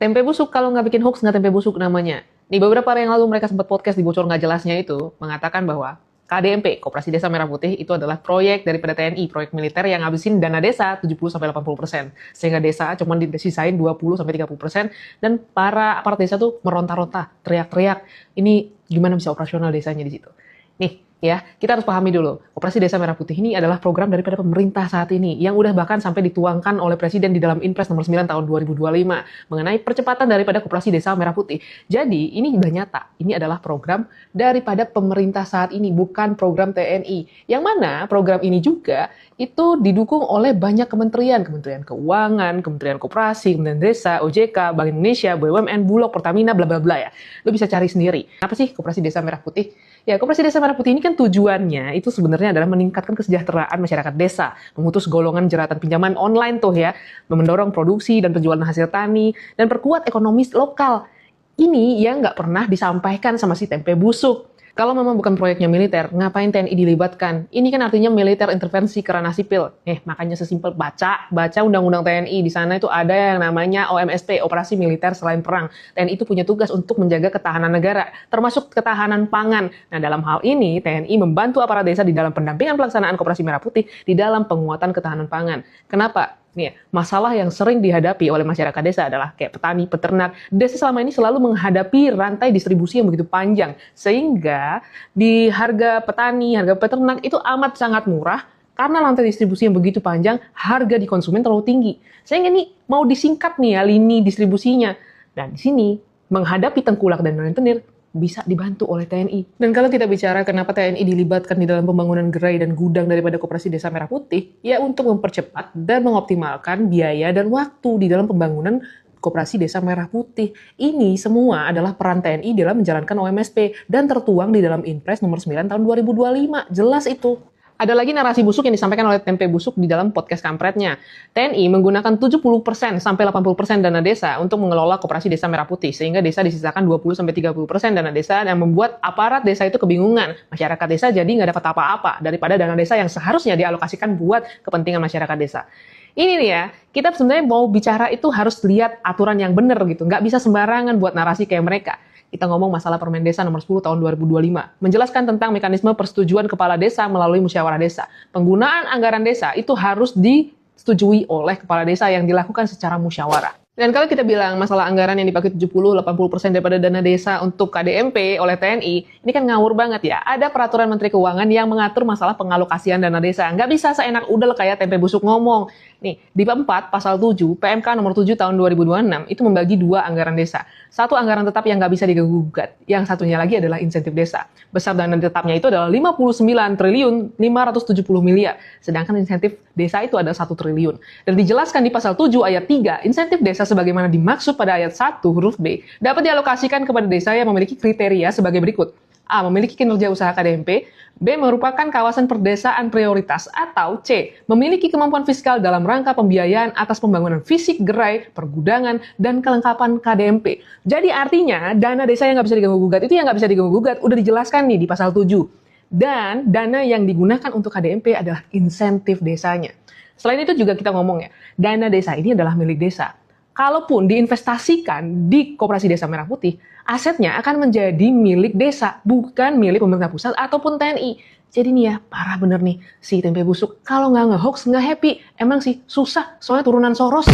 Tempe busuk kalau nggak bikin hoax nggak tempe busuk namanya. Nih beberapa hari yang lalu mereka sempat podcast di Bocor Nggak Jelasnya itu mengatakan bahwa KDMP, Koperasi Desa Merah Putih, itu adalah proyek daripada TNI, proyek militer yang ngabisin dana desa 70-80%. Sehingga desa cuma disisain 20-30%, dan para aparat desa tuh meronta-ronta, teriak-teriak, ini gimana bisa operasional desanya di situ. Nih, ya, kita harus pahami dulu, Koperasi Desa Merah Putih ini adalah program daripada pemerintah saat ini, yang udah bahkan sampai dituangkan oleh Presiden di dalam Inpres nomor 9 tahun 2025, mengenai percepatan daripada Koperasi Desa Merah Putih. Jadi, ini udah nyata, ini adalah program daripada pemerintah saat ini, bukan program TNI. Yang mana program ini juga itu didukung oleh banyak kementerian, Kementerian Keuangan, Kementerian Koperasi, Kementerian Desa, OJK, Bank Indonesia, BUMN, Bulog, Pertamina, bla bla bla ya. Lo bisa cari sendiri. Apa sih Koperasi Desa Merah Putih? Ya, Koperasi Desa Merah Putih ini kan tujuannya itu sebenarnya adalah meningkatkan kesejahteraan masyarakat desa, memutus golongan jeratan pinjaman online tuh ya, mendorong produksi dan penjualan hasil tani, dan perkuat ekonomi lokal. Ini yang nggak pernah disampaikan sama si tempe busuk. Kalau memang bukan proyeknya militer, ngapain TNI dilibatkan? Ini kan artinya militer intervensi ke ranah sipil. Makanya sesimpel baca undang-undang TNI. Di sana itu ada yang namanya OMSP, Operasi Militer Selain Perang. TNI itu punya tugas untuk menjaga ketahanan negara, termasuk ketahanan pangan. Nah, dalam hal ini, TNI membantu aparat desa di dalam pendampingan pelaksanaan Koperasi Merah Putih di dalam penguatan ketahanan pangan. Kenapa? Nih, masalah yang sering dihadapi oleh masyarakat desa adalah kayak petani, peternak. Desa selama ini selalu menghadapi rantai distribusi yang begitu panjang. Sehingga di harga petani, harga peternak itu amat sangat murah. Karena rantai distribusi yang begitu panjang, harga di konsumen terlalu tinggi. Sehingga nih mau disingkat nih ya lini distribusinya. Dan di sini menghadapi tengkulak dan rentenir bisa dibantu oleh TNI. Dan kalau kita bicara kenapa TNI dilibatkan di dalam pembangunan gerai dan gudang daripada Koperasi Desa Merah Putih, ya untuk mempercepat dan mengoptimalkan biaya dan waktu di dalam pembangunan Koperasi Desa Merah Putih. Ini semua adalah peran TNI dalam menjalankan OMSP dan tertuang di dalam Inpres nomor 9 tahun 2025. Jelas itu. Ada lagi narasi busuk yang disampaikan oleh tempe busuk di dalam podcast kampretnya. TNI menggunakan 70% sampai 80% dana desa untuk mengelola Koperasi Desa Merah Putih, sehingga desa disisakan 20-30% dana desa yang membuat aparat desa itu kebingungan. Masyarakat desa jadi nggak dapat apa-apa daripada dana desa yang seharusnya dialokasikan buat kepentingan masyarakat desa. Ini nih ya, kita sebenarnya mau bicara itu harus lihat aturan yang benar gitu. Nggak bisa sembarangan buat narasi kayak mereka. Kita ngomong masalah Permen Desa nomor 10 tahun 2025, menjelaskan tentang mekanisme persetujuan kepala desa melalui musyawarah desa. Penggunaan anggaran desa itu harus disetujui oleh kepala desa yang dilakukan secara musyawarah. Dan kalau kita bilang masalah anggaran yang dipakai 70-80% daripada dana desa untuk KDMP oleh TNI, ini kan ngawur banget ya. Ada peraturan Menteri Keuangan yang mengatur masalah pengalokasian dana desa. Nggak bisa seenak udel kayak tempe busuk ngomong. Nih, di 4 pasal 7 PMK nomor 7 tahun 2026 itu membagi 2 anggaran desa. Satu anggaran tetap yang nggak bisa diganggu-gugat. Yang satunya lagi adalah insentif desa. Besar dana tetapnya itu adalah 59 triliun 570 miliar. Sedangkan insentif desa itu adalah 1 triliun. Dan dijelaskan di pasal 7 ayat 3, insentif desa sebagaimana dimaksud pada ayat 1 huruf B dapat dialokasikan kepada desa yang memiliki kriteria sebagai berikut. A. Memiliki kinerja usaha KDMP. B. Merupakan kawasan perdesaan prioritas. Atau C. Memiliki kemampuan fiskal dalam rangka pembiayaan atas pembangunan fisik, gerai, pergudangan, dan kelengkapan KDMP. Jadi artinya dana desa yang nggak bisa diganggu-gugat itu yang nggak bisa diganggu-gugat udah dijelaskan nih di pasal 7. Dan dana yang digunakan untuk KDMP adalah insentif desanya. Selain itu juga kita ngomong ya, dana desa ini adalah milik desa. Kalaupun diinvestasikan di Koperasi Desa Merah Putih, asetnya akan menjadi milik desa, bukan milik pemerintah pusat ataupun TNI. Jadi nih ya, parah bener nih si tempe busuk. Kalau nggak nge-hoax, nggak happy. Emang sih susah, soalnya turunan Soros.